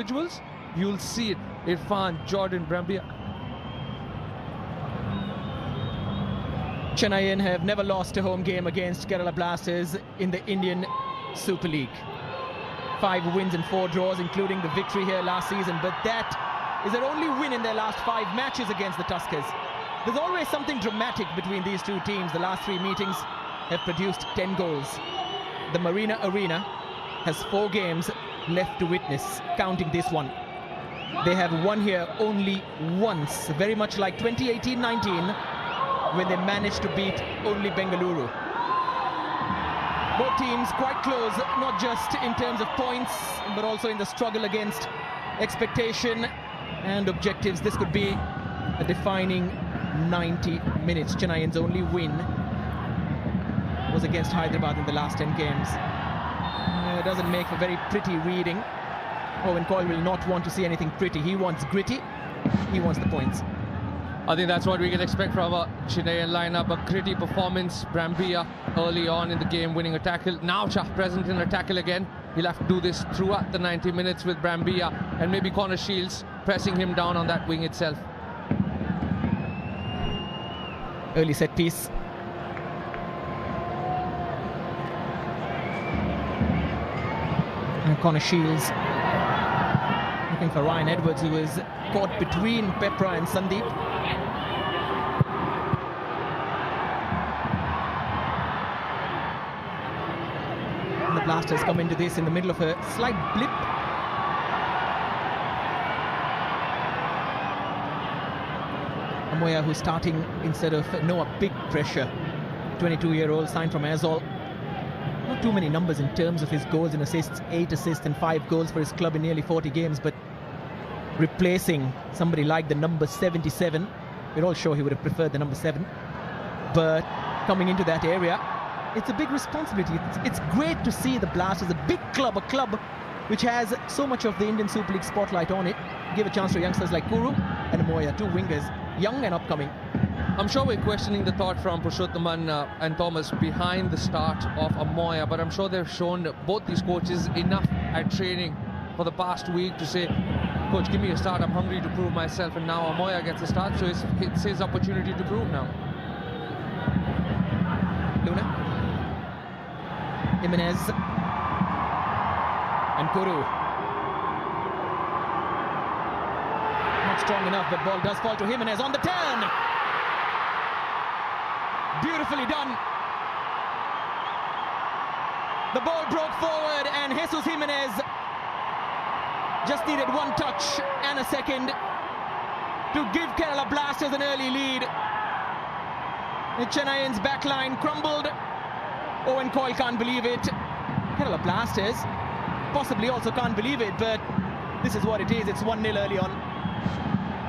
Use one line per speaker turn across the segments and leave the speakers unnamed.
individuals, you'll see it. Irfan, Jordan, Brambilla.
Chennai have never lost a home game against Kerala Blasters in the Indian Super League. 5 wins and 4 draws, including the victory here last season. But that is their only win in their last 5 matches against the Tuskers. There's always something dramatic between these two teams. The last 3 meetings have produced 10 goals. The Marina Arena has 4 games left to witness, counting this one. They have won here only once, very much like 2018-19, when they managed to beat only Bengaluru. Both teams quite close, not just in terms of points, but also in the struggle against expectation and objectives. This could be a defining 90 minutes. Chennai's only win was against Hyderabad in the last 10 games. It doesn't make a very pretty reading. Owen Coyle will not want to see anything pretty. He wants gritty. He wants the points.
I think that's what we can expect from a Chennai lineup. A gritty performance. Brambilla early on in the game winning a tackle. Now Shah present in a tackle again. He'll have to do this throughout the 90 minutes with Brambilla and maybe Connor Shields pressing him down on that wing itself.
Early set piece. And Connor Shields looking for Ryan Edwards, who was caught between Pepra and Sandeep. And the Blasters come into this in the middle of a slight blip. Amoya, who's starting instead of Noah. Big pressure. 22-year-old signed from Azol. Not too many numbers in terms of his goals and assists. 8 assists and 5 goals for his club in nearly 40 games, but replacing somebody like the number 77, we're all sure he would have preferred the number 7, but coming into that area, it's a big responsibility. It's great to see the Blasters, a big club, a club which has so much of the Indian Super League spotlight on it, give a chance to youngsters like Kuru and Amoya, 2 wingers, young and upcoming.
I'm sure we're questioning the thought from Purushothaman and Thomas behind the start of Amoya, but I'm sure they've shown both these coaches enough at training for the past week to say, Coach, give me a start, I'm hungry to prove myself, and now Amoya gets a start, so it's his opportunity to prove now.
Luna, Jimenez, and Kuru. Not strong enough, but ball does fall to Jimenez on the turn. Beautifully done. The ball broke forward and Jesus Jimenez just needed 1 touch and a second to give Kerala Blasters an early lead. The Chennai's backline crumbled. Owen Coyle can't believe it. Kerala Blasters possibly also can't believe it, but this is what it is. It's 1-0 early on.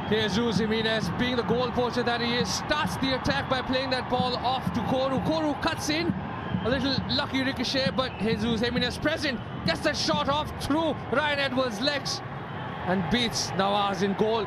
Jesus Jimenez, being the goal poacher that he is, starts the attack by playing that ball off to Koru. Koru cuts in, a little lucky ricochet, but Jesus Jimenez present, gets that shot off through Ryan Edwards' legs and beats Nawaz in goal.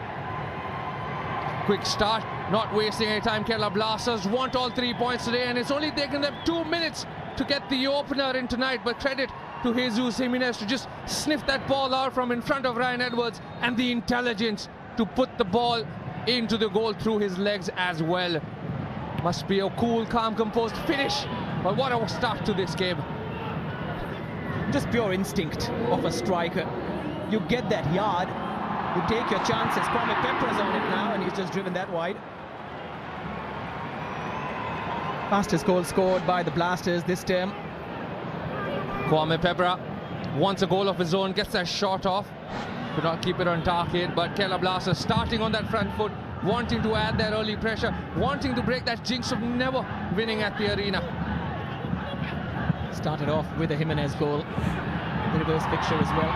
Quick start, not wasting any time. Kerala Blasters want all 3 points today, and it's only taken them 2 minutes to get the opener in tonight, but credit to Jesus Jimenez to just sniff that ball out from in front of Ryan Edwards, and the intelligence to put the ball into the goal through his legs as well. Must be a cool, calm, composed finish. But what a start to this game.
Just pure instinct of a striker. You get that yard, you take your chances. Kwame Pepra's on it now, and he's just driven that wide. Fastest goal scored by the Blasters this term.
Kwame Pepra wants a goal of his own, gets that shot off. Could not keep it on target, but Kerala Blasters starting on that front foot, wanting to add that early pressure, wanting to break that jinx of never winning at the arena.
Started off with a Jimenez goal, the reverse picture as well.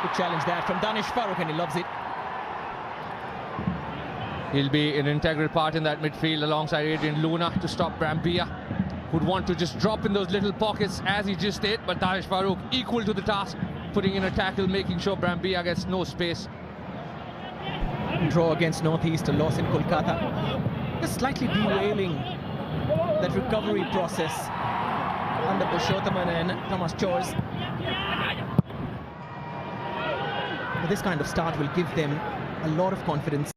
Good challenge there from Danish Farooq, and he loves it.
He'll be an integral part in that midfield alongside Adrian Luna to stop Brambilla, who'd want to just drop in those little pockets as he just did, but Danish Farooq equal to the task, putting in a tackle, making sure Brambilla gets no space.
Draw against Northeast, a loss in Kolkata. Just slightly derailing that recovery process under Purushothaman and Thomas Chores. But this kind of start will give them a lot of confidence.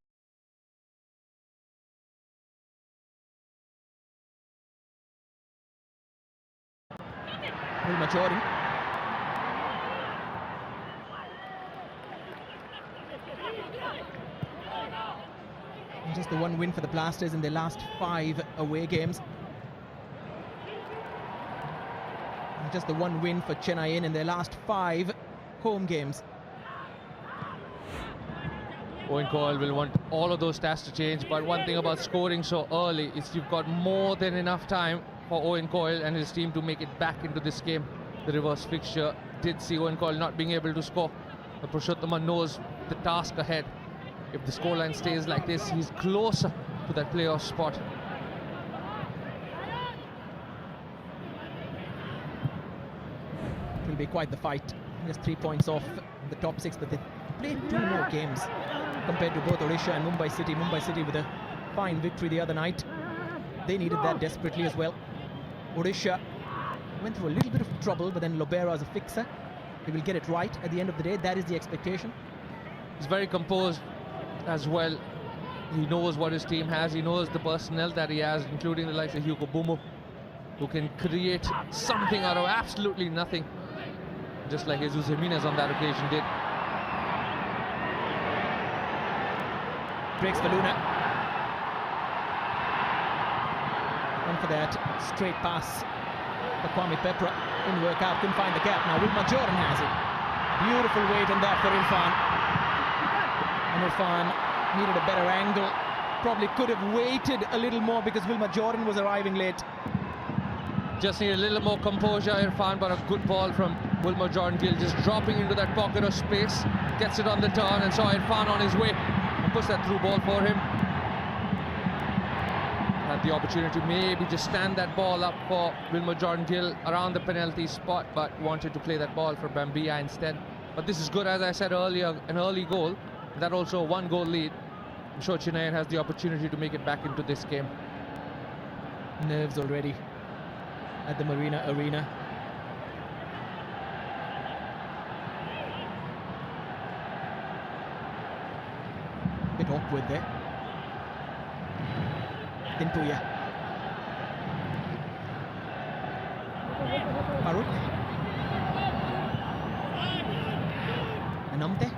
Wilma Jordan. And just the one win for the Blasters in their last 5 away games. And just the one win for Chennai in their last 5 home games.
Owen Coyle will want all of those stats to change, but one thing about scoring so early is you've got more than enough time for Owen Coyle and his team to make it back into this game. The reverse fixture did see Owen Coyle not being able to score, but Purushottam knows the task ahead. If the scoreline stays like this, he's closer to that playoff spot.
It will be quite the fight. Just 3 points off the top 6, but they played 2 more games compared to both Odisha and Mumbai City. Mumbai City with a fine victory the other night. They needed that desperately as well. Odisha went through a little bit of trouble, but then Lobera is a fixer. He will get it right at the end of the day. That is the expectation.
He's very composed as well. He knows what his team has. He knows the personnel that he has, including the likes of Hugo Bumo, who can create something out of absolutely nothing, just like Jesus Jimenez on that occasion did.
Breaks for Luna. One for that straight pass for Kwame Pepra. Didn't work out, couldn't find the gap. Now Wilma Jordan has it. Beautiful weight on that for Irfan. And Irfan needed a better angle. Probably could have waited a little more because Wilma Jordan was arriving late.
Just need a little more composure, Irfan, but a good ball from Wilma Jordan Gill, just dropping into that pocket of space, gets it on the turn and saw Irfan on his way and puts that through ball for him. Had the opportunity to maybe just stand that ball up for Wilma Jordan Gill around the penalty spot, but wanted to play that ball for Bambia instead. But this is good, as I said earlier, an early goal, that also a 1-goal lead. I'm sure Chennai has the opportunity to make it back into this game.
Nerves already at the Marina Arena. Bit awkward there. Tinpuya. Farooq. Anamte.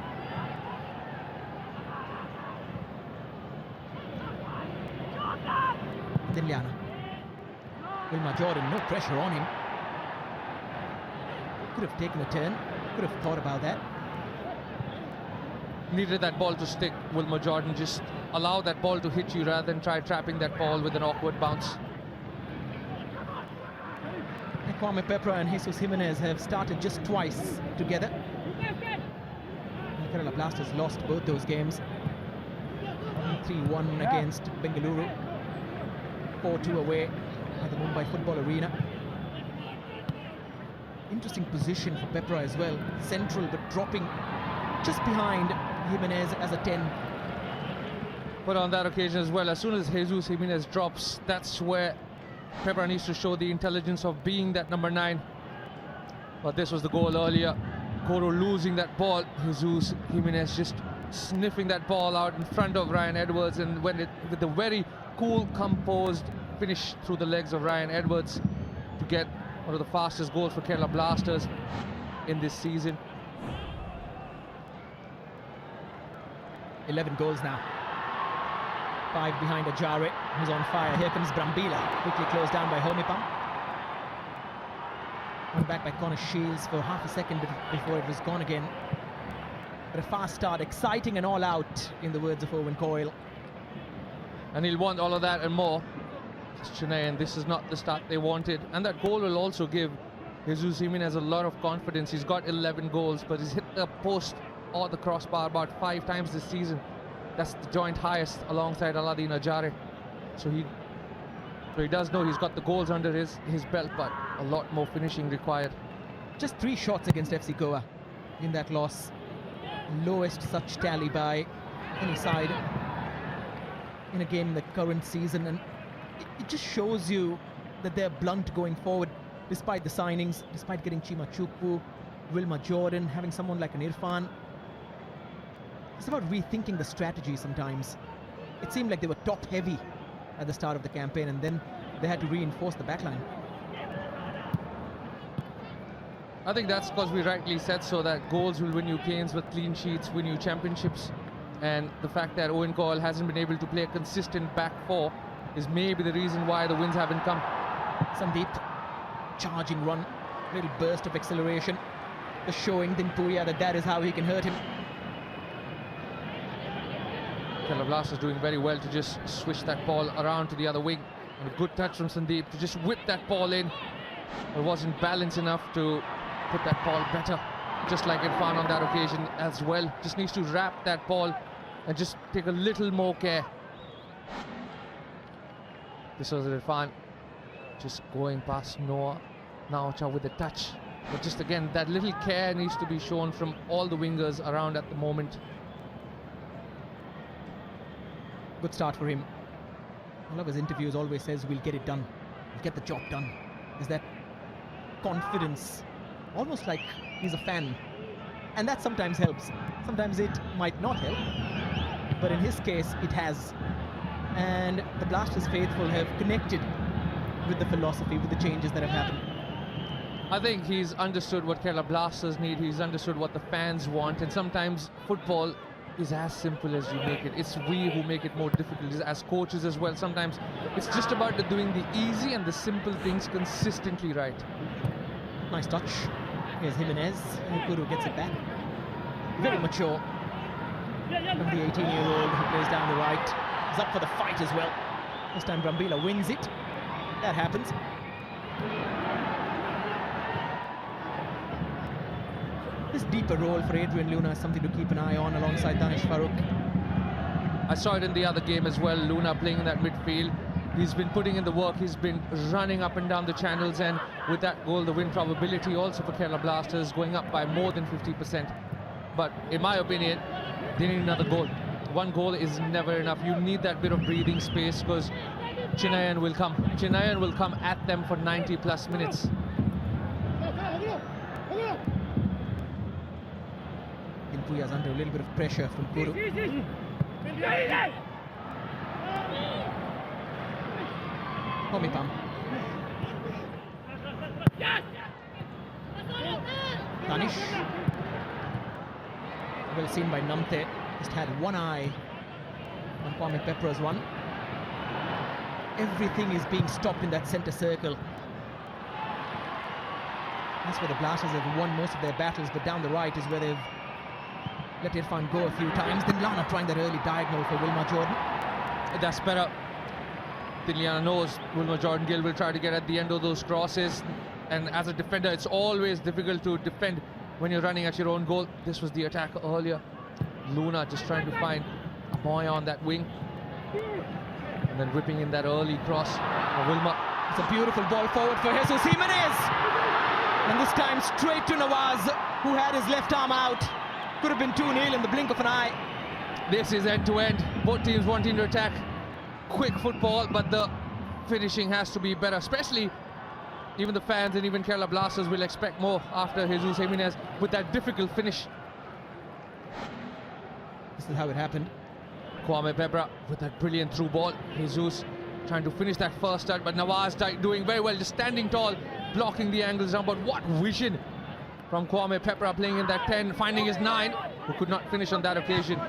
Diliana. Wilma Jordan, no pressure on him. Could have taken a turn, could have thought about that.
Needed that ball to stick. Wilma Jordan, just allow that ball to hit you rather than try trapping that ball with an awkward bounce.
Kwame Pepra and Jesus Jimenez have started just twice together. Kerala Blasters lost both those games. 3-1 against Bengaluru, 4-2 away at the Mumbai Football Arena. Interesting position for Pepra as well, central but dropping just behind Jimenez as a 10.
But on that occasion as well, as soon as Jesus Jimenez drops, that's where Pepra needs to show the intelligence of being that number 9. But this was the goal earlier. Koro losing that ball, Jesus Jimenez just sniffing that ball out in front of Ryan Edwards, and when it with the very cool, composed finish through the legs of Ryan Edwards to get one of the fastest goals for Kerala Blasters in this season.
11 goals now. 5 behind Ajare, who's on fire. Here comes Brambila, quickly closed down by Homipam. Went back by Connor Shields for half a second before it was gone again. But a fast start, exciting and all out, in the words of Owen Coyle.
And he'll want all of that and more. It's Chennai, and this is not the start they wanted. And that goal will also give Jesus Jimenez a lot of confidence. He's got 11 goals, but he's hit the post or the crossbar about 5 times this season. That's the joint highest alongside Aladin Ajare. So he does know he's got the goals under his belt, but a lot more finishing required.
Just 3 shots against FC Goa in that loss. Lowest such tally by any side in a game in the current season, and it just shows you that they're blunt going forward, despite the signings, despite getting Chima Chukwu, Wilma Jordan, having someone like an Irfan. It's about rethinking the strategy sometimes. It seemed like they were top heavy at the start of the campaign, and then they had to reinforce the backline.
I think that's because we rightly said so, that goals will win you games, but clean sheets win you championships. And the fact that Owen Coyle hasn't been able to play a consistent back four is maybe the reason why the wins haven't come.
Sandeep, charging run, little burst of acceleration, just showing Dinpuria that is how he can hurt him.
Kerala Blasters doing very well to just switch that ball around to the other wing. And a good touch from Sandeep to just whip that ball in. It wasn't balanced enough to put that ball better, just like Irfan on that occasion as well. Just needs to wrap that ball and just take a little more care. This was Irfan just going past Noah Naucha with a touch. But just again, that little care needs to be shown from all the wingers around at the moment.
Good start for him. One of his interviews always says, we'll get it done. We'll get the job done. There's that confidence, almost like he's a fan. And that sometimes helps. Sometimes it might not help. But in his case, it has. And the Blasters faithful have connected with the philosophy, with the changes that have happened.
I think he's understood what Kerala Blasters need. He's understood what the fans want. And sometimes football is as simple as you make it. It's we who make it more difficult as coaches as well. Sometimes it's just about doing the easy and the simple things consistently right.
Nice touch. Here's Jimenez. Mukuru gets it back. Very mature. From the 18-year-old who plays down the right. He's up for the fight as well. This time Brambila wins it. That happens. This deeper role for Adrian Luna is something to keep an eye on alongside Danish Farooq.
I saw it in the other game as well, Luna playing in that midfield. He's been putting in the work, he's been running up and down the channels, and with that goal, the win probability also for Kerala Blasters going up by more than 50%. But in my opinion, they need another goal. One goal is never enough. You need that bit of breathing space because Chennai will come. Chennai will come at them for 90 plus minutes.
Dinpuya's under a little bit of pressure from Kuru. Homipam. Danish. Well seen by Namte. Just had one eye on Kwame Pepra's one. Everything is being stopped in that centre circle. That's where the Blasters have won most of their battles, but down the right is where they've let Irfan go a few times. Then Lana trying that early diagonal for Wilma Jordan.
That's better. Diliana knows Wilma Jordan Gill will try to get at the end of those crosses. And as a defender, it's always difficult to defend when you're running at your own goal. This was the attack earlier. Luna just trying to find a boy on that wing. And then whipping in that early cross for Wilma.
It's a beautiful ball forward for Jesus Jimenez. And this time straight to Nawaz, who had his left arm out. Could have been 2-0 in the blink of an eye.
This is end-to-end. Both teams wanting to attack quick football, but the finishing has to be better. Especially even the fans and even Kerala Blasters will expect more after Jesus Jimenez with that difficult finish.
This is how it happened.
Kwame Pepra with that brilliant through ball. Jesus trying to finish that first touch, but Nawaz doing very well, just standing tall, blocking the angles down. But what vision from Kwame Pepra, playing in that 10, finding his 9, who could not finish on that occasion.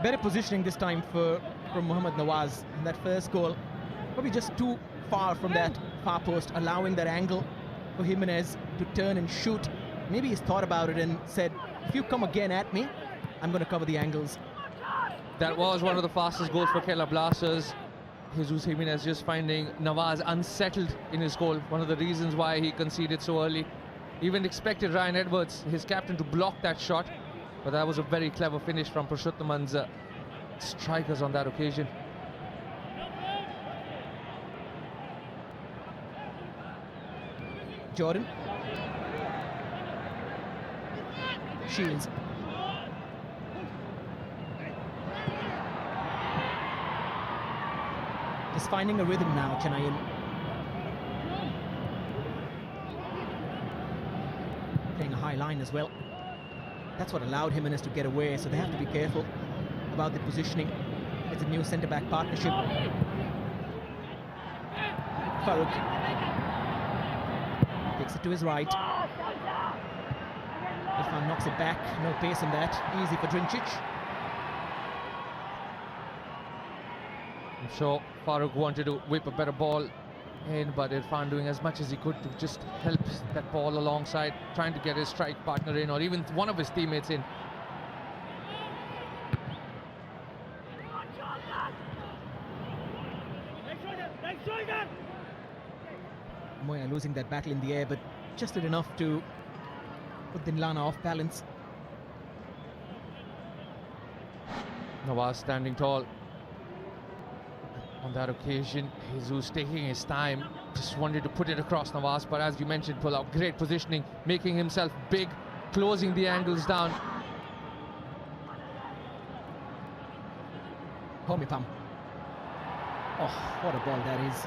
Better positioning this time from Mohammad Nawaz in that first goal. Probably just too far from that far post, allowing that angle for Jimenez to turn and shoot. Maybe he's thought about it and said, if you come again at me, I'm going to cover the angles.
That was one of the fastest goals for Kerala Blasters. Jesus Jimenez just finding Nawaz unsettled in his goal. One of the reasons why he conceded so early. Even expected Ryan Edwards, his captain, to block that shot. But that was a very clever finish from Purushothaman's strikers on that occasion.
Jordan. Shields. Just finding a rhythm now, Chennai. Playing a high line as well. That's what allowed Jimenez to get away, so they have to be careful about the positioning. It's a new centre-back partnership. Farouk takes it to his right. Irfan knocks it back. No pace in that. Easy for Drincic.
I'm sure Farouk wanted to whip a better ball in, but Irfan doing as much as he could to just help that ball alongside, trying to get his strike partner in, or even one of his teammates in.
Moya losing that battle in the air, but just did enough to put Dinlana off balance.
Nawaz standing tall. On that occasion, Jesus taking his time, just wanted to put it across Nawaz, but as you mentioned, pull out great positioning, making himself big, closing the angles down.
Homipam. Oh, what a ball that is.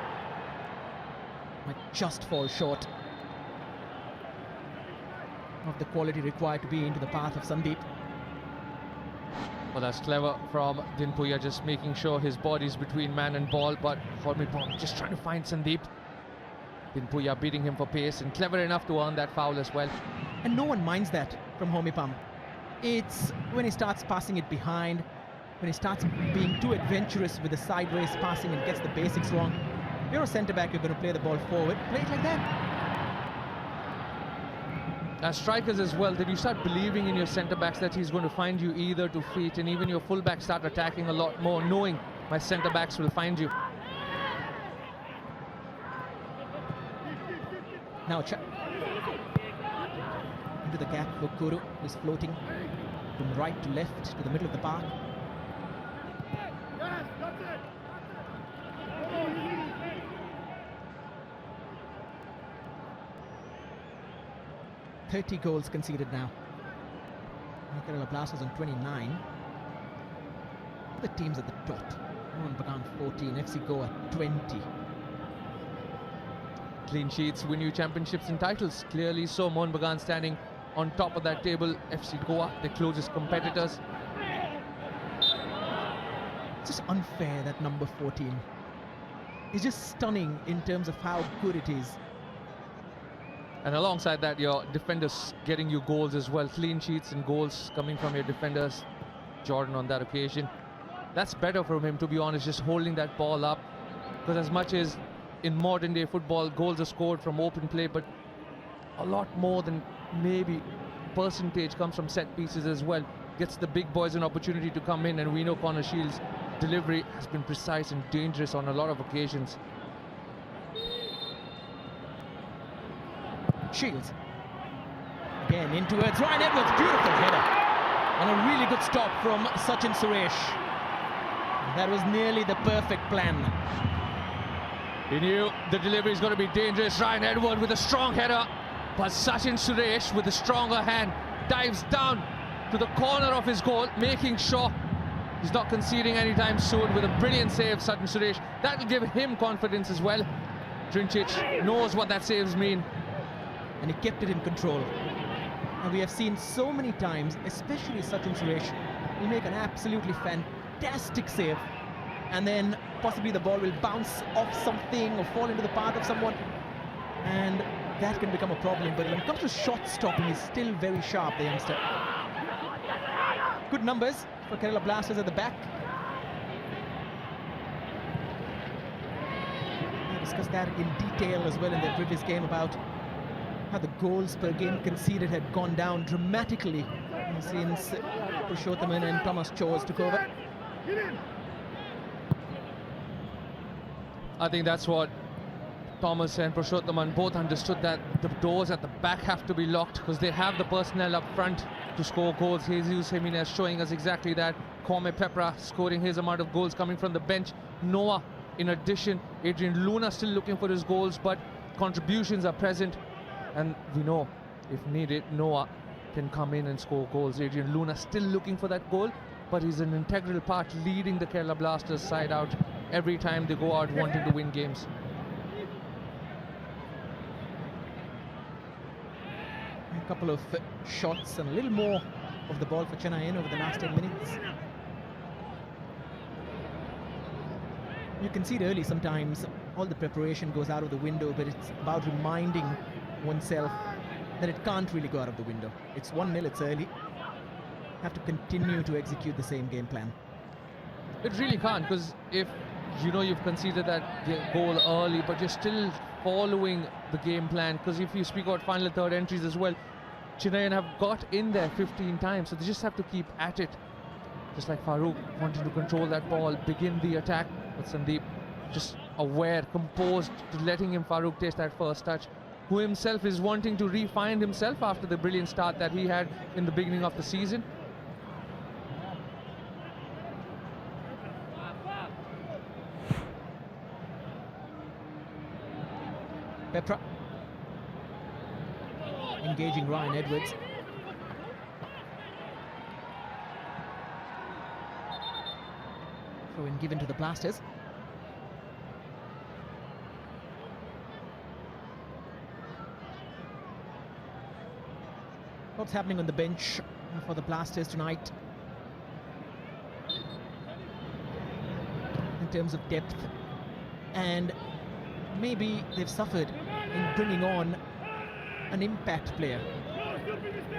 Might just fall short of the quality required to be into the path of Sandeep.
Well, that's clever from Dinpuya, just making sure his body's between man and ball, but Homipam just trying to find Sandeep. Dinpuya beating him for pace, and clever enough to earn that foul as well.
And no one minds that from Homipam. It's when he starts passing it behind, when he starts being too adventurous with the sideways passing and gets the basics wrong. You're a centre-back, you're going to play the ball forward. Play it like that.
As strikers as well, did you start believing in your centre-backs that he's going to find you either to feet, and even your full-backs start attacking a lot more, knowing my centre-backs will find you?
Now into the gap for Kuru, who's floating from right to left to the middle of the park.
Yes, that's it.
30 goals conceded now. Kerala Blasters on 29. The teams at the top. Mohun Bagan 14, FC Goa 20.
Clean sheets win you championships and titles. Clearly so, Mohun Bagan standing on top of that table. FC Goa, the closest competitors.
It's just unfair that number 14. It's just stunning in terms of how good it is.
And alongside that, your defenders getting you goals as well. Clean sheets and goals coming from your defenders. Jordan on that occasion. That's better from him, to be honest, just holding that ball up. Because as much as in modern day football, goals are scored from open play, but a lot more than maybe percentage comes from set pieces as well. Gets the big boys an opportunity to come in, and we know Connor Shields' delivery has been precise and dangerous on a lot of occasions.
Shields. Again in towards Ryan Edwards. Beautiful header. And a really good stop from Sachin Suresh. That was nearly the perfect plan.
He knew the delivery is going to be dangerous. Ryan Edwards with a strong header. But Sachin Suresh with a stronger hand dives down to the corner of his goal, making sure he's not conceding anytime soon with a brilliant save, Sachin Suresh. That will give him confidence as well. Drincic knows what that saves mean.
And he kept it in control. And we have seen so many times, especially Sachin Suresh, will make an absolutely fantastic save, and then possibly the ball will bounce off something or fall into the path of someone, and that can become a problem. But when it comes to shot stopping, he's still very sharp, the youngster. Good numbers for Kerala Blasters at the back. We discussed that in detail as well in the previous game about how the goals per game conceded had gone down dramatically since Purushothaman and Thomas Chores took over.
I think that's what Thomas and Purushothaman both understood, that the doors at the back have to be locked because they have the personnel up front to score goals. Jesus Jimenez showing us exactly that. Kwame Pepra scoring his amount of goals coming from the bench. Noah in addition. Adrian Luna still looking for his goals, but contributions are present. And we know, if needed, Noah can come in and score goals. Adrian Luna still looking for that goal, but he's an integral part leading the Kerala Blasters side out every time they go out wanting to win games.
A couple of shots and a little more of the ball for Chennai over the last 10 minutes. You concede early sometimes, all the preparation goes out of the window, but it's about reminding oneself that it can't really go out of the window. It's 1-0, it's early. Have to continue to execute the same game plan.
It really can't, because if you know you've conceded that goal early, but you're still following the game plan, because if you speak about final third entries as well, Chennai have got in there 15 times, so they just have to keep at it. Just like Farooq wanting to control that ball, begin the attack, but Sandeep just aware, composed, to letting him Farooq taste that first touch, who himself is wanting to refine himself after the brilliant start that he had in the beginning of the season.
Petra engaging Ryan Edwards. Throw in given to the Blasters. What's happening on the bench for the Blasters tonight in terms of depth? And maybe they've suffered in bringing on an impact player.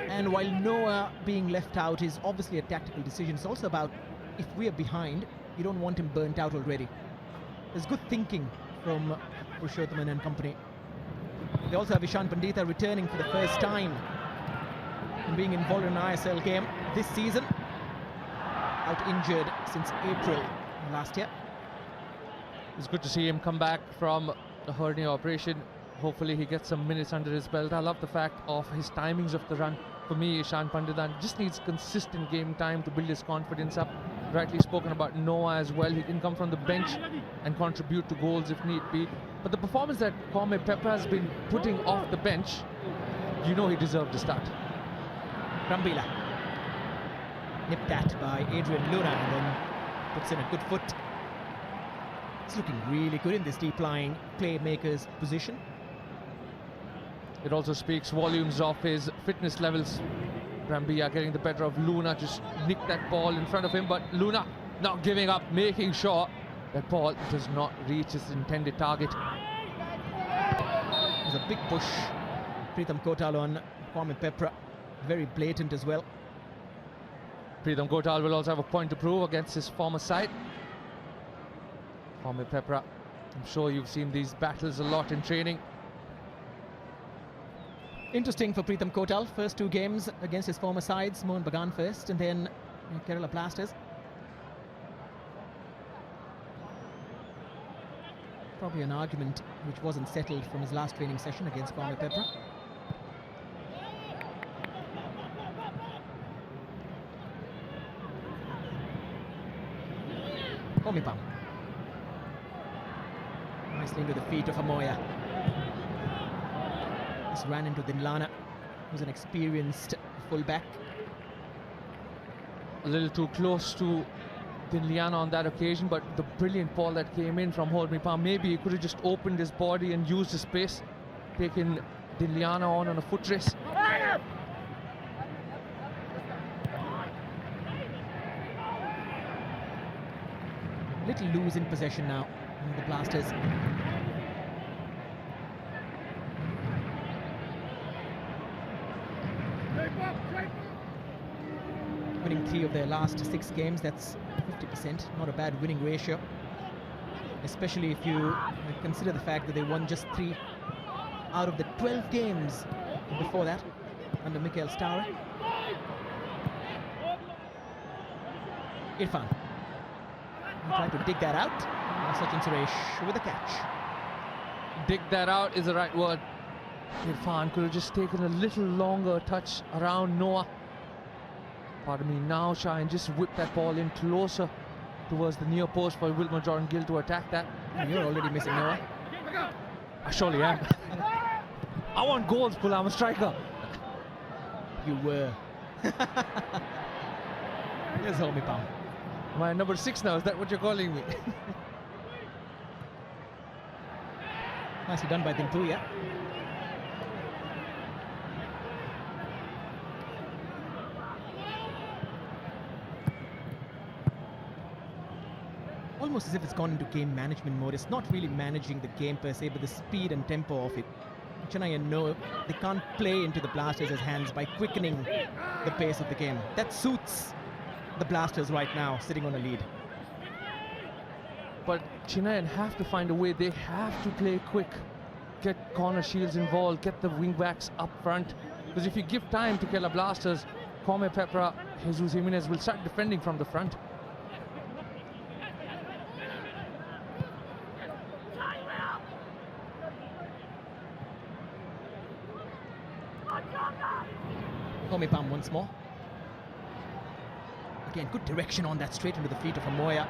And while Noah being left out is obviously a tactical decision, it's also about, if we are behind, you don't want him burnt out already. There's good thinking from Purushothaman and company. They also have Ishan Pandita returning for the first time and being involved in an ISL game this season. Out injured since April last year.
It's good to see him come back from a hernia operation. Hopefully he gets some minutes under his belt. I love the fact of his timings of the run. For me, Ishan Panditan just needs consistent game time to build his confidence up. Rightly spoken about Noah as well. He can come from the bench and contribute to goals if need be. But the performance that Kwame Pepa has been putting off the bench, you know he deserved to start.
Rambila nipped at by Adrian Luna and then puts in a good foot. He's looking really good in this deep-lying playmaker's position.
It also speaks volumes of his fitness levels. Rambia getting the better of Luna, just nicked that ball in front of him, but Luna not giving up, making sure that ball does not reach its intended target.
There's a big push. Pritham Kotal on Kwame Pepa, very blatant as well.
Pritham Kotal will also have a point to prove against his former side. Kwame Pepa, I'm sure you've seen these battles a lot in training.
Interesting for Pritham Kotal, first two games against his former sides, Mohun Bagan first and then Kerala Blasters. Probably an argument which wasn't settled from his last training session against Kwame Pepa. Komipam. Nicely into the feet of Amoya. Just ran into Dinlana, who's an experienced fullback.
A little too close to Dinliana on that occasion, but the brilliant ball that came in from Hormipa, maybe he could have just opened his body and used his space, taking Dinliana on a foot race.
Little loose in possession now, the Blasters. Winning 3 of their last 6 games, that's 50%, not a bad winning ratio. Especially if you consider the fact that they won just 3 out of the 12 games before that under Mikael Stauer. Irfan trying to dig that out. Sachin Suresh with a catch.
Dig that out is the right word. Irfan could have just taken a little longer touch around Noah. Pardon me, now Shine just whipped that ball in closer towards the near post for Wilmer Jordan Gill to attack that.
You're already missing Noah.
I surely am. I want goals, Pula, I'm a striker.
You were. Here's Homipam.
Am I number 6 now? Is that what you're calling me?
Nicely done by Dimpuya. almost as if it's gone into game management mode. It's not really managing the game per se, but the speed and tempo of it. Chennai know they can't play into the Blasters' hands by quickening the pace of the game. That suits the Blasters right now, sitting on a lead.
But Chennai have to find a way. They have to play quick, get Connor Shields involved, get the wing backs up front. Because if you give time to Kerala Blasters, Kwame Pepra, Jesus Jimenez will start defending from the front.
Homipam once more. Again, good direction on that, straight into the feet of Amoya.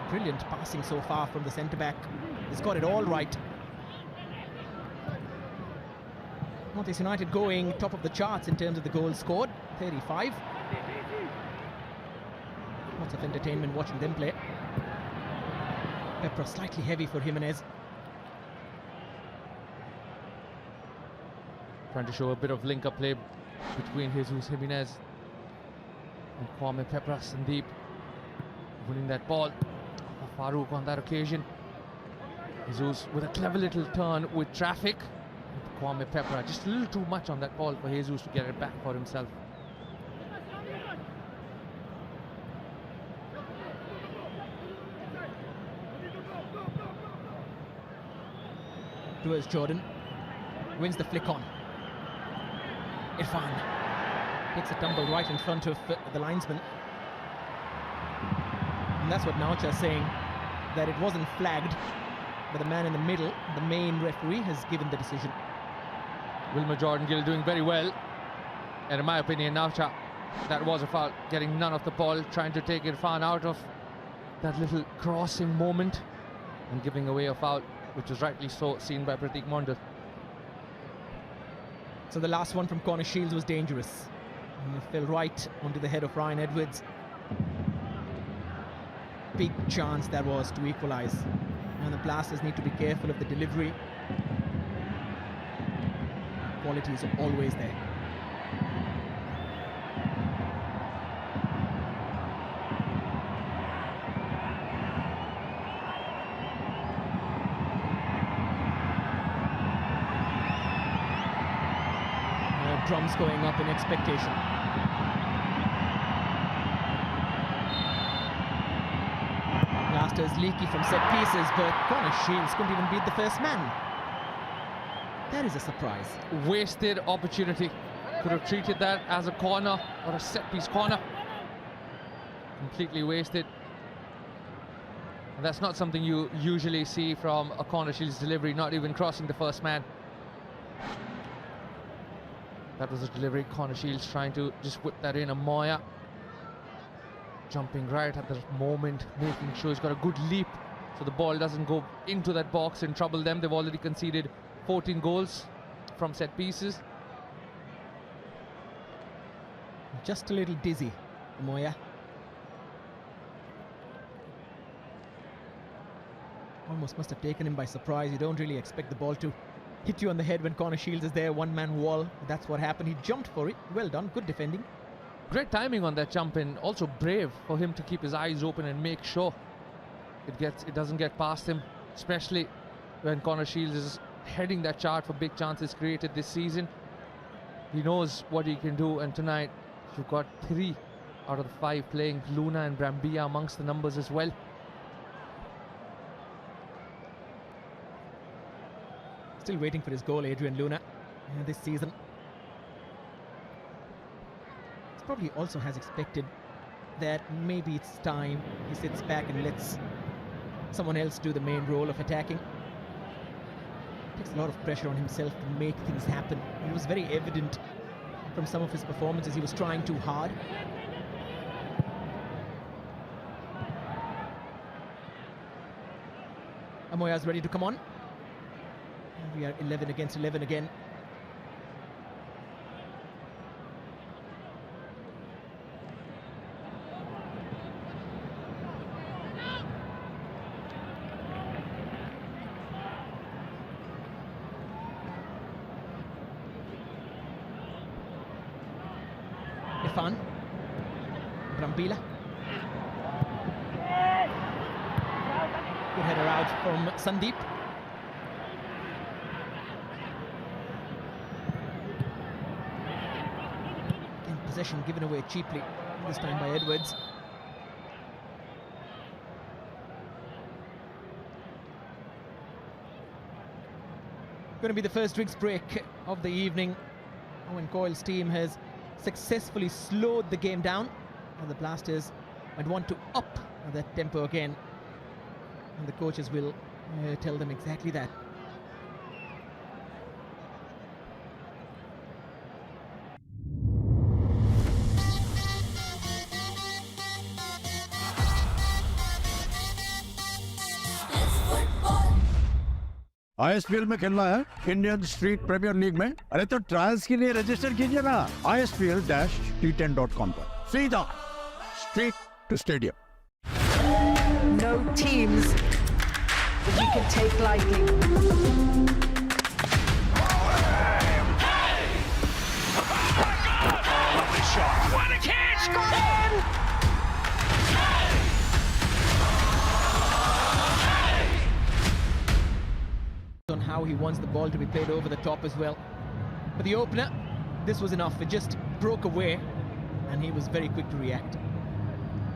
Brilliant passing so far from the centre-back. He's got it all right. Northeast United going top of the charts in terms of the goals scored, 35. Lots of entertainment watching them play. Pepra slightly heavy for Jimenez.
Trying to show a bit of link-up play between Jesus Jimenez and Kwame Pepra. Sandeep winning that ball. Farouk on that occasion. Jesus with a clever little turn with traffic. Kwame Pepra just a little too much on that ball for Jesus to get it back for himself.
Towards Jordan. Wins the flick on. Irfan takes a tumble right in front of the linesman. And that's what Naucha is saying, that it wasn't flagged, but the man in the middle, the main referee, has given the decision.
Wilmer Jordan-Gill doing very well. And in my opinion, Naucha, that was a foul. Getting none of the ball, trying to take Irfan out of that little crossing moment and giving away a foul, which was rightly so seen by Pratik Mondal.
So the last one from Connor Shields was dangerous. And it fell right onto the head of Ryan Edwards. Big chance that was to equalise. And the Blasters need to be careful of the delivery. Quality is always there. Drums going up in expectation. Blasters leaky from set pieces, but Connor Shields couldn't even beat the first man. That is a surprise.
Wasted opportunity. Could have treated that as a corner or a set piece corner. Completely wasted. And that's not something you usually see from a Connor Shields delivery, not even crossing the first man. That was a delivery. Connor Shields trying to just whip that in. Amoya jumping right at the moment, making sure he's got a good leap so the ball doesn't go into that box and trouble them. They've already conceded 14 goals from set pieces.
Just a little dizzy, Amoya. Almost must have taken him by surprise. You don't really expect the ball to hit you on the head when Connor Shields is there, one-man wall. That's what happened. He jumped for it. Well done, good defending.
Great timing on that jump, and also brave for him to keep his eyes open and make sure it doesn't get past him, especially when Connor Shields is heading that chart for big chances created this season. He knows what he can do, and tonight you've got 3 out of the 5 playing. Luna and Brambilla amongst the numbers as well.
Still waiting for his goal, Adrian Luna, this season. He probably also has expected that maybe it's time he sits back and lets someone else do the main role of attacking. Takes a lot of pressure on himself to make things happen. It was very evident from some of his performances. He was trying too hard. Amoya's ready to come on. We are 11 against 11 again. Irfan. Good header out from Sandeep. Again, possession given away cheaply, this time by Edwards. Going to be the first drinks break of the evening when Coyle's team has successfully slowed the game down, and the Blasters might want to up that tempo again, and the coaches will tell them exactly that.
ISPL में खेलना है Indian street premiere league में। अरे तो trials के लिए register कीजिए ना ispl-t10.com पर। सीधा street to stadium.
No teams that you can take lightly.
Lovely shot. What a catch! Got in!
On how he wants the ball to be played over the top as well. But the opener, this was enough. It just broke away, and he was very quick to react.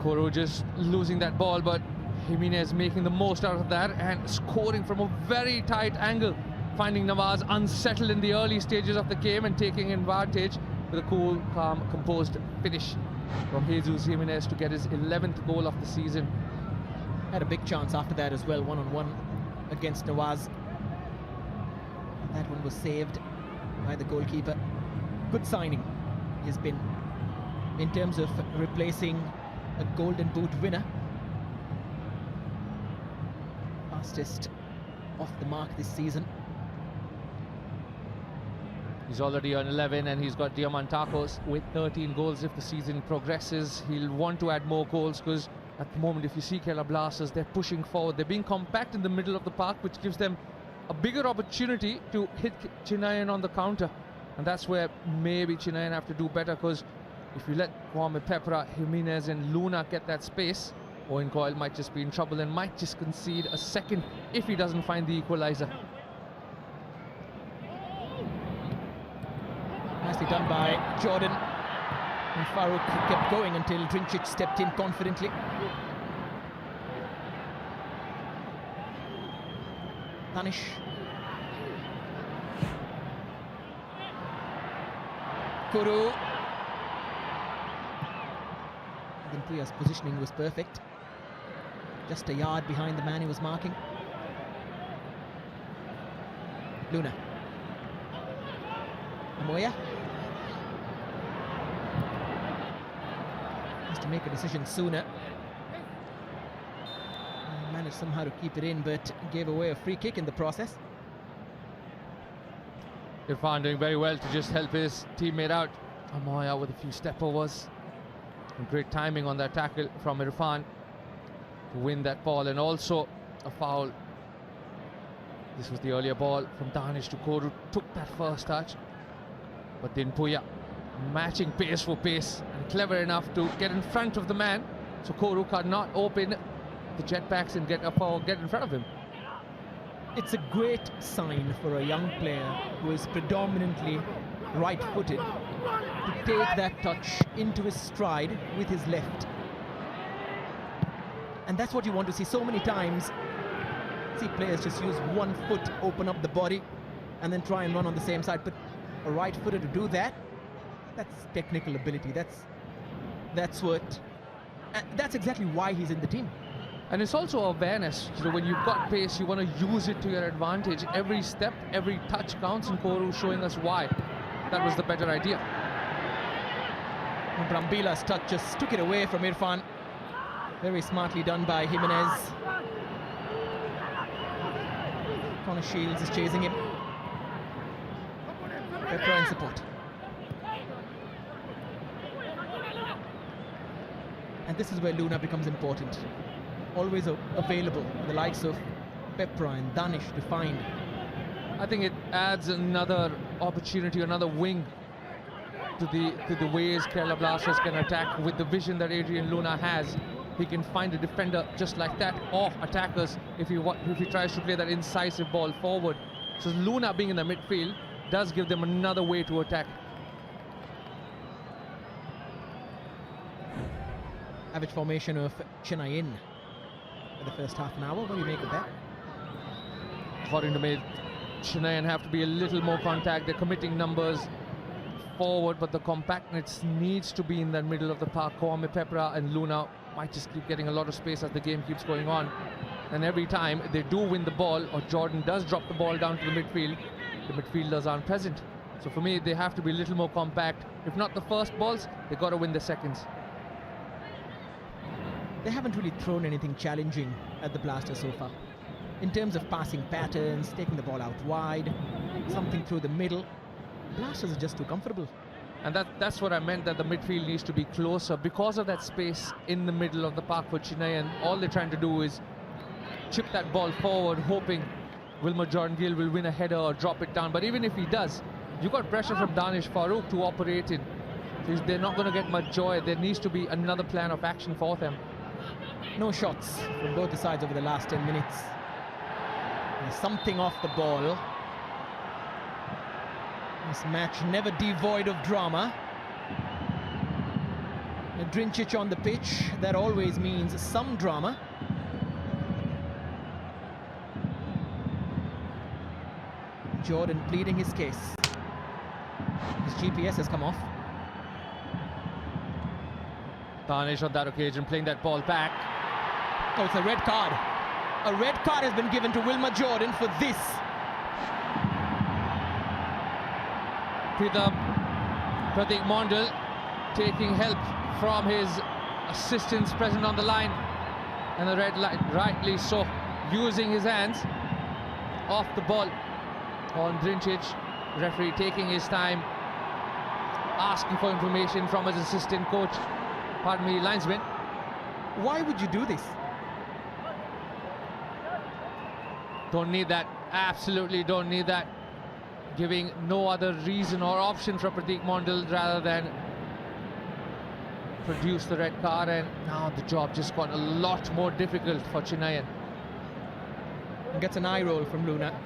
Koru just losing that ball, but Jimenez making the most out of that and scoring from a very tight angle, finding Nawaz unsettled in the early stages of the game and taking advantage with a cool, calm, composed finish from Jesus Jimenez to get his 11th goal of the season.
Had a big chance after that as well, one-on-one against Nawaz. That one was saved by the goalkeeper. Good signing has been in terms of replacing a Golden Boot winner. Fastest off the mark this season.
He's already on 11 and he's got Diamantakos with 13 goals. If the season progresses, he'll want to add more goals, because at the moment, if you see Kerala Blasters, they're pushing forward. They're being compact in the middle of the park, which gives them a bigger opportunity to hit Chennai on the counter. And that's where maybe Chennai have to do better, because if you let Kwame Pepra, Jimenez and Luna get that space, Owen Coyle might just be in trouble and might just concede a second if he doesn't find the equaliser.
Nicely done by Jordan. And Farouk kept going until Drincic stepped in confidently. Danish. Kuru. Then Priya's positioning was perfect. Just a yard behind the man he was marking. Luna. Amoya. Has to make a decision sooner. Managed somehow to keep it in, but gave away a free kick in the process.
Irfan doing very well to just help his teammate out. Amoya with a few step overs. And great timing on that tackle from Irfan to win that ball, and also a foul. This was the earlier ball from Danish to Koru. Took that first touch, but then Puya matching pace for pace and clever enough to get in front of the man, so Koru cannot open the jetpacks and get in front of him.
It's a great sign for a young player who is predominantly right-footed to take that touch into his stride with his left. And that's what you want to see so many times. See players just use one foot, open up the body, and then try and run on the same side. But a right-footer to do that, that's technical ability. That's exactly why he's in the team.
And it's also awareness. You know, when you've got pace, you want to use it to your advantage. Every step, every touch counts, and Koru showing us why that was the better idea.
And Brambila's touch just took it away from Irfan. Very smartly done by Jimenez. Connor Shields is chasing him. Pepra in support. And this is where Luna becomes important. Always available, the likes of Pepra and Danish to find.
I think it adds another opportunity, another wing to the ways Kerala Blasters can attack with the vision that Adrian Luna has. he can find a defender just like that, or attackers if he tries to play that incisive ball forward. So Luna being in the midfield does give them another way to attack.
Average formation of Chennai in for the first half an hour. What do you make of that?
According to me, Chennai have to be a little more contact. They're committing numbers forward, but the compactness needs to be in the middle of the park. Kwame Pepra and Luna might just keep getting a lot of space as the game keeps going on. And every time they do win the ball, or Jordan does drop the ball down to the midfield, the midfielders aren't present. So for me, they have to be a little more compact. If not the first balls, they've got to win the seconds.
They haven't really thrown anything challenging at the Blasters so far. In terms of passing patterns, taking the ball out wide, something through the middle, Blasters are just too comfortable.
And that's what I meant, that the midfield needs to be closer because of that space in the middle of the park for Chennai, and all they're trying to do is chip that ball forward, hoping Wilmer Jordan Gill will win a header or drop it down. But even if he does, you've got pressure from Danish Farooq to operate in. They're not going to get much joy. There needs to be another plan of action for them.
No shots from both the sides over the last 10 minutes. There's something off the ball. This match never devoid of drama. Drincic on the pitch, that always means some drama. Jordan pleading his case. His GPS has come off.
Danish on that occasion playing that ball back.
Oh, it's a red card. A red card has been given to Wilmer Jordan for this.
Pratik Mondal taking help from his assistants present on the line, and the red light, rightly so, using his hands off the ball on Drincic. Referee taking his time, asking for information from his assistant coach, pardon me, linesman.
Why would you do this?
Don't need that, absolutely don't need that. Giving no other reason or option for Pratik Mondal rather than produce the red card, and now the job just got a lot more difficult for Chennai.
And gets an eye roll from Luna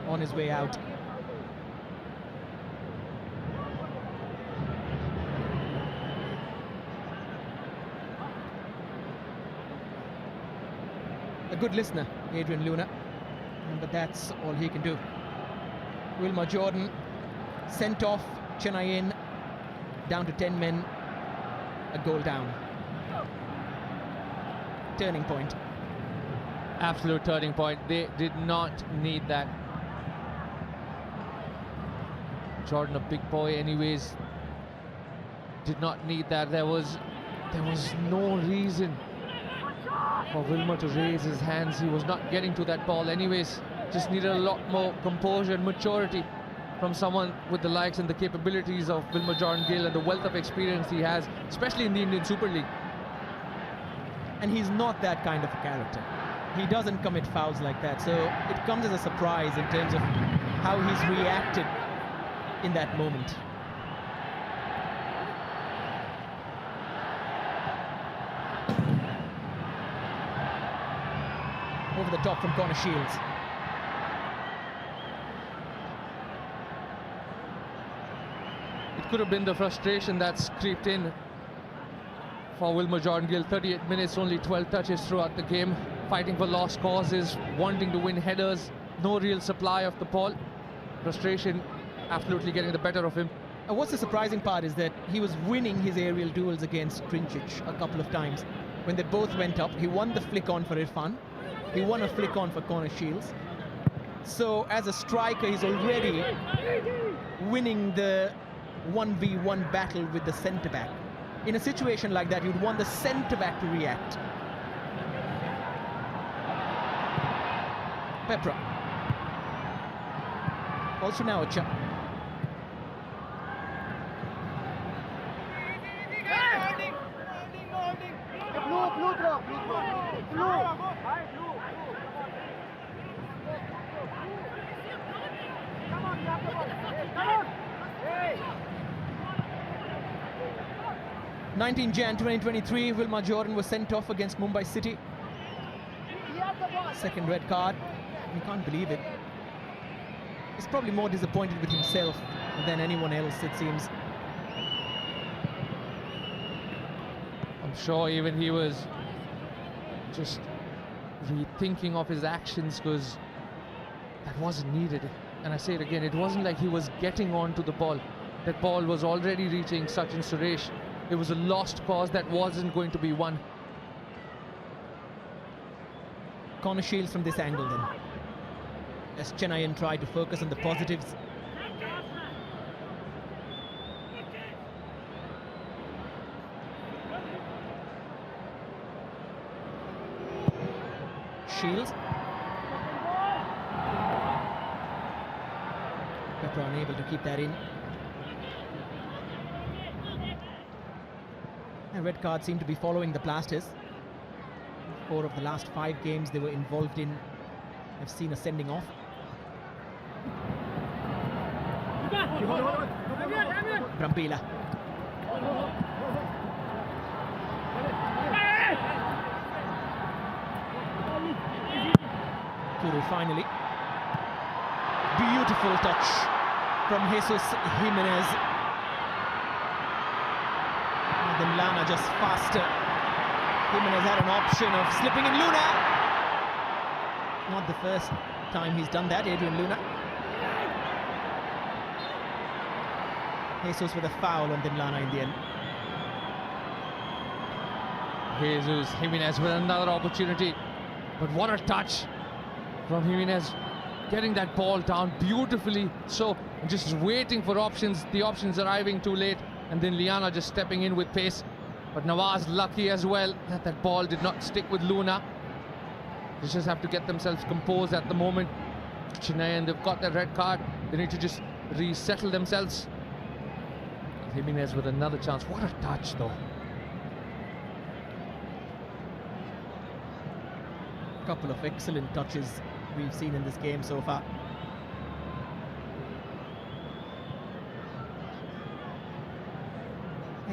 on his way out. A good listener, Adrian Luna, but that's all he can do. Wilmer Jordan sent off, Chennai in, down to 10 men, a goal down. Turning point.
Absolute turning point. They did not need that. Jordan, a big boy anyways, did not need that. There was no reason for Wilmer to raise his hands. He was not getting to that ball anyways. Just needed a lot more composure and maturity from someone with the likes and the capabilities of Wilmer Jordan Gill and the wealth of experience he has, especially in the Indian Super League.
And he's not that kind of a character. He doesn't commit fouls like that, so it comes as a surprise in terms of how he's reacted in that moment. Over the top from corner Shields.
It could have been the frustration that's creeped in for Wilmer Jordan Gill. 38 minutes, only 12 touches throughout the game, fighting for lost causes, wanting to win headers, no real supply of the ball. Frustration absolutely getting the better of him.
And what's the surprising part is that he was winning his aerial duels against Drincic a couple of times. When they both went up, he won the flick on for Irfan. He won a flick on for corner Shields. So as a striker, he's already winning the 1v1 battle with the centre-back. In a situation like that, you'd want the centre-back to react. Pepra. Also now a chance. 19 Jan 2023, Wilmar Jordan was sent off against Mumbai City. Second red card. You can't believe it. He's probably more disappointed with himself than anyone else, it seems.
I'm sure even he was just rethinking of his actions, because that wasn't needed. And I say it again, it wasn't like he was getting onto the ball. That ball was already reaching Sachin Suresh. It was a lost cause that wasn't going to be won.
Corner shields from this angle then, as Chennai try to focus on the positives. Shields. Pepper unable to keep that in. A red card seemed to be following the Blasters. 4 of the last 5 games they were involved in have seen a sending off. Brambila. Kuru finally. Beautiful touch from Jesus Jimenez. And then Lana just faster. Jimenez had an option of slipping in Luna. Not the first time he's done that, Adrian Luna. Jesus with a foul on Lana in the end.
Jesus Jimenez with another opportunity. But what a touch from Jimenez. Getting that ball down beautifully. So, just waiting for options. The options arriving too late. And then Liana just stepping in with pace. But Nawaz lucky as well that that ball did not stick with Luna. They just have to get themselves composed at the moment. Chennai, and they've got their red card. They need to just resettle themselves. Jimenez with another chance. What a touch though.
A couple of excellent touches we've seen in this game so far.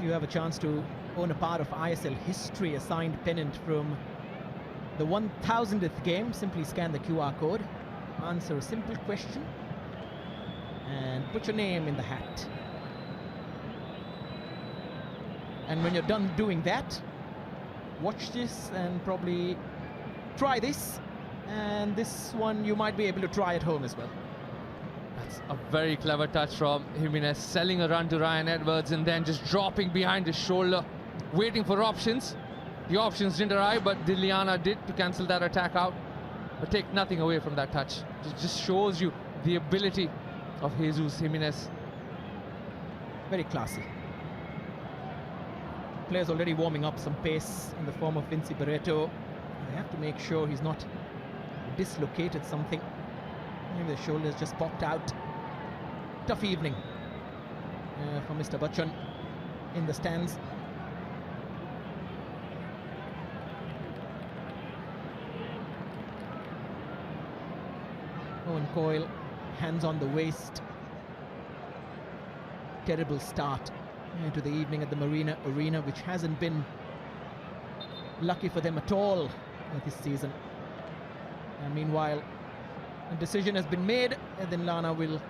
You have a chance to own a part of ISL history, a signed pennant from the 1000th game. Simply scan the QR code, answer a simple question, and put your name in the hat. And when you're done doing that, watch this and probably try this. And this one you might be able to try at home as well.
That's a very clever touch from Jimenez, selling a run to Ryan Edwards and then just dropping behind his shoulder, waiting for options. The options didn't arrive, but Diliana did to cancel that attack out. But take nothing away from that touch. It just shows you the ability of Jesus Jimenez.
Very classy. Players already warming up some pace in the form of Vinci Barreto. They have to make sure he's not dislocated something. Maybe the shoulders just popped out. Tough evening for Mr. Bachchan in the stands. Owen Coyle, hands on the waist. Terrible start to the evening at the Marina Arena, which hasn't been lucky for them at all this season. And meanwhile, a decision has been made, and then Lana will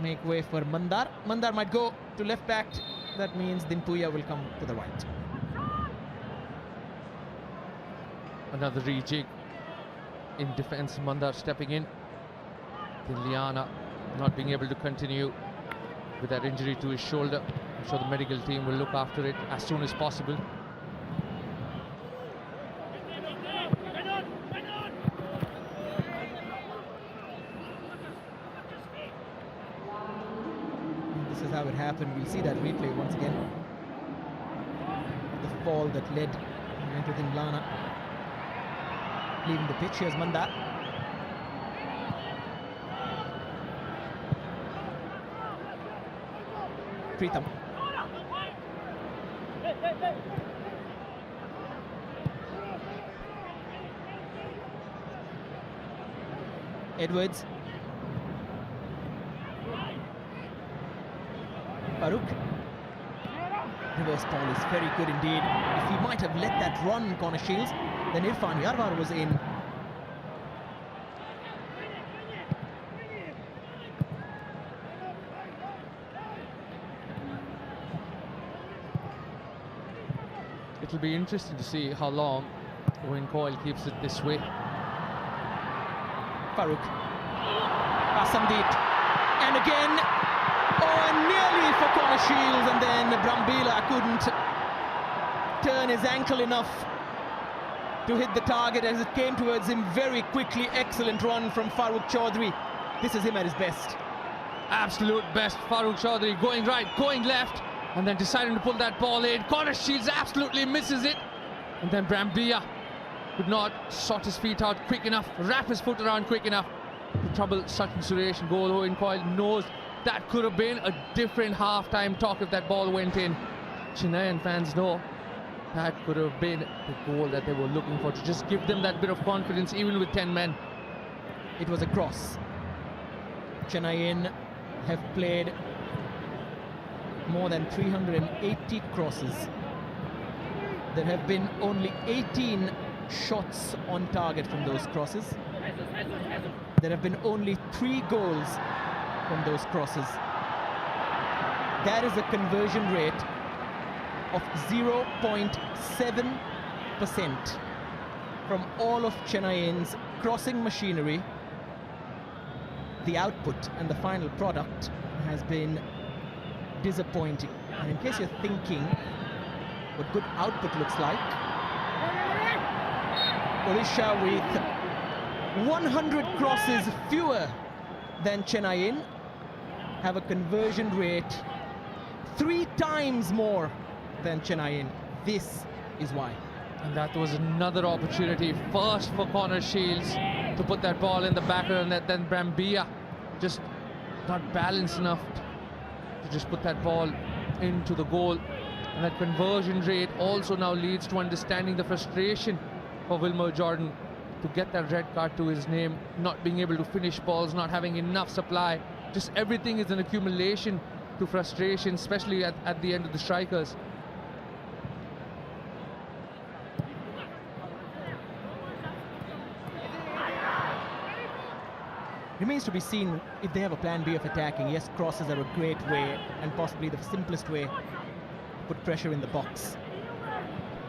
make way for Mandar. Mandar might go to left back. That means Dinpuya will come to the right.
Another rejig in defense. Mandar stepping in. Then Liana not being able to continue with that injury to his shoulder. I'm sure the medical team will look after it as soon as possible.
This is how it happened. We'll see that replay once again. The fall that led to Lana leaving the pitch. Here's Mandar. Pritham. Edwards. Farooq. reverse ball is very good indeed. If he might have let that run, Connor Shields, then Irfan Yarwar was in.
It'll be interesting to see how long Owen Coyle keeps it this way.
Farooq. Sandeep. And again. Oh, and nearly for Connor Shields, and then Brambila couldn't turn his ankle enough to hit the target as it came towards him very quickly. Excellent run from Farooq Chaudhry. This is him at his best.
Absolute best. Farooq Chaudhry going right, going left, and then deciding to pull that ball in. Connor Shields absolutely misses it. And then Brambilla could not sort his feet out quick enough, wrap his foot around quick enough to trouble Sachin Suresh. And goal. Owen Coyle knows that could have been a different half-time talk if that ball went in. Chennai fans know that could have been the goal that they were looking for, to just give them that bit of confidence even with 10 men.
It was a cross. Chennai have played more than 380 crosses. There have been only 18 shots on target from those crosses. There have been only 3 goals from those crosses. That is a conversion rate of 0.7% from all of Chennai's crossing machinery. The output and the final product has been disappointing. And in case you're thinking what good output looks like, Odisha with 100 crosses fewer than Chennai have a conversion rate 3 times more than Chennai. This is why.
And that was another opportunity, first for Connor Shields to put that ball in the back of the net, then Brambilla just not balanced enough to just put that ball into the goal. And that conversion rate also now leads to understanding the frustration for Wilmer Jordan to get that red card to his name, not being able to finish balls, not having enough supply. Just everything is an accumulation to frustration, especially at the end of the strikers.
Remains to be seen if they have a plan B of attacking. Yes, crosses are a great way and possibly the simplest way to put pressure in the box.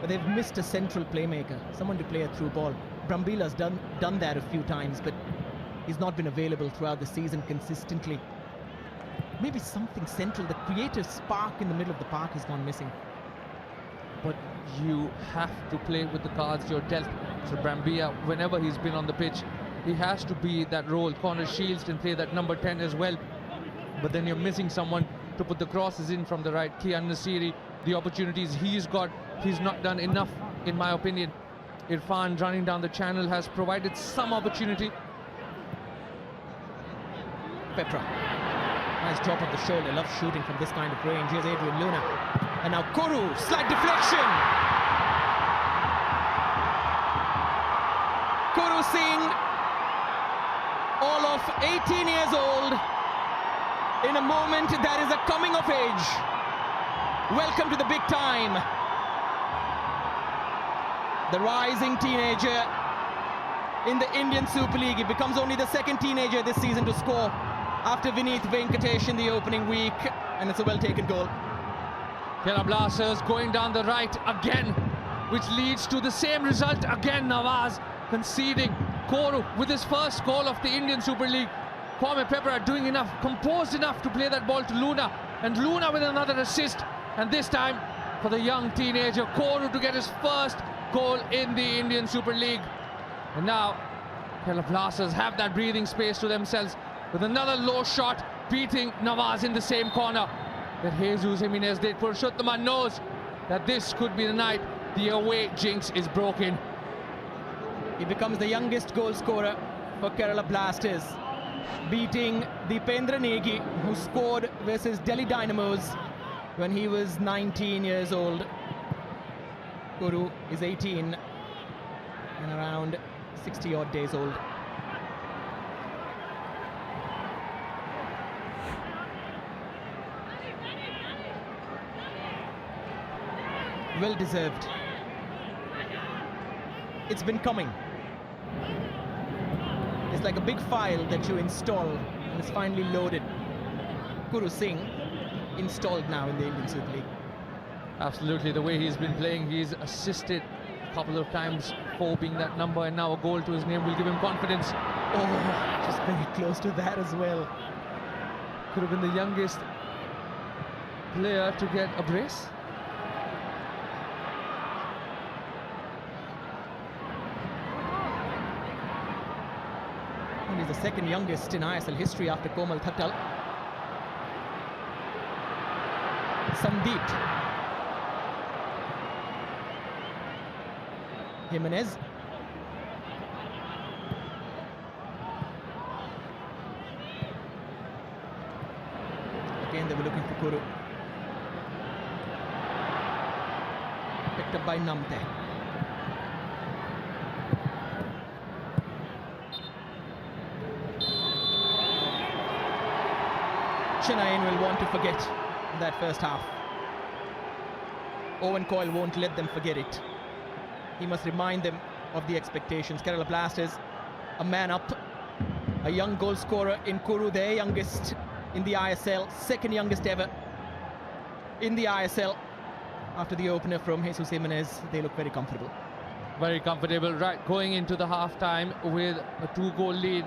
But they've missed a central playmaker, someone to play a through ball. Brambila's done that a few times, but he's not been available throughout the season consistently. Maybe something central, the creative spark in the middle of the park has gone missing.
But you have to play with the cards you're dealt. So Brambilla, whenever he's been on the pitch, he has to be that role. Connor Shields can play that number 10 as well. But then you're missing someone to put the crosses in from the right. Kian Nasiri, the opportunities he's got, he's not done enough, in my opinion. Irfan running down the channel has provided some opportunity.
Petra. Nice drop of the shoulder. Loves shooting from this kind of range. Here's Adrian Luna. And now Koru. Slight deflection. Koru Singh, all of 18 years old, in a moment that is a coming of age. Welcome to the big time. The rising teenager in the Indian Super League. He becomes only the second teenager this season to score after Vineeth Venkatesh in the opening week, and it's a well-taken goal.
Kerala Blasters going down the right again, which leads to the same result again. Nawaz conceding. Koru with his first goal of the Indian Super League. Kwame Pepper doing enough, composed enough to play that ball to Luna, and Luna with another assist, and this time for the young teenager Koru to get his first goal in the Indian Super League. And now Kerala Blasters have that breathing space to themselves with another low shot, beating Nawaz in the same corner that Jesus Jimenez did. Purushottam knows that this could be the night the away jinx is broken.
He becomes the youngest goal scorer for Kerala Blasters, beating Deependra Negi, who scored versus Delhi Dynamos when he was 19 years old. Koru is 18 and around 60 odd days old. well deserved. It's been coming. It's like a big file that you install and it's finally loaded. Guru Singh installed now in the Indian Super League.
Absolutely, the way he's been playing, he's assisted a couple of times for being that number, and now a goal to his name will give him confidence.
Oh, just very close to that as well.
Could have been the youngest player to get a brace.
And he's the second youngest in ISL history after Komal Thattal. Sandeep. Jimenez. Again, they were looking for Kuru. Picked up by Namte. Chennai will want to forget that first half. Owen Coyle won't let them forget it. He must remind them of the expectations. Kerala Blasters, a man up, a young goal scorer in Kuru, their youngest in the ISL, second youngest ever in the ISL. After the opener from Jesus Jimenez, they look very comfortable.
Very comfortable, right, going into the half-time with a 2-goal lead.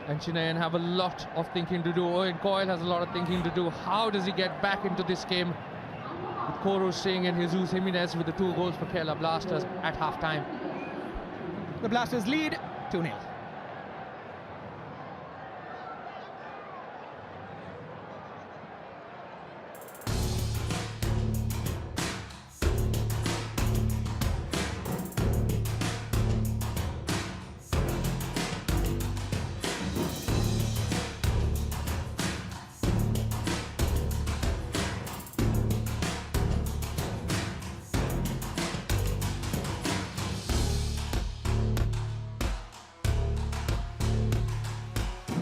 And Chennai have a lot of thinking to do. Owen Coyle has a lot of thinking to do. How does he get back into this game? With Koro Singh and Jesus Jimenez with the 2 goals for Kerala Blasters at half-time.
The Blasters lead 2-0.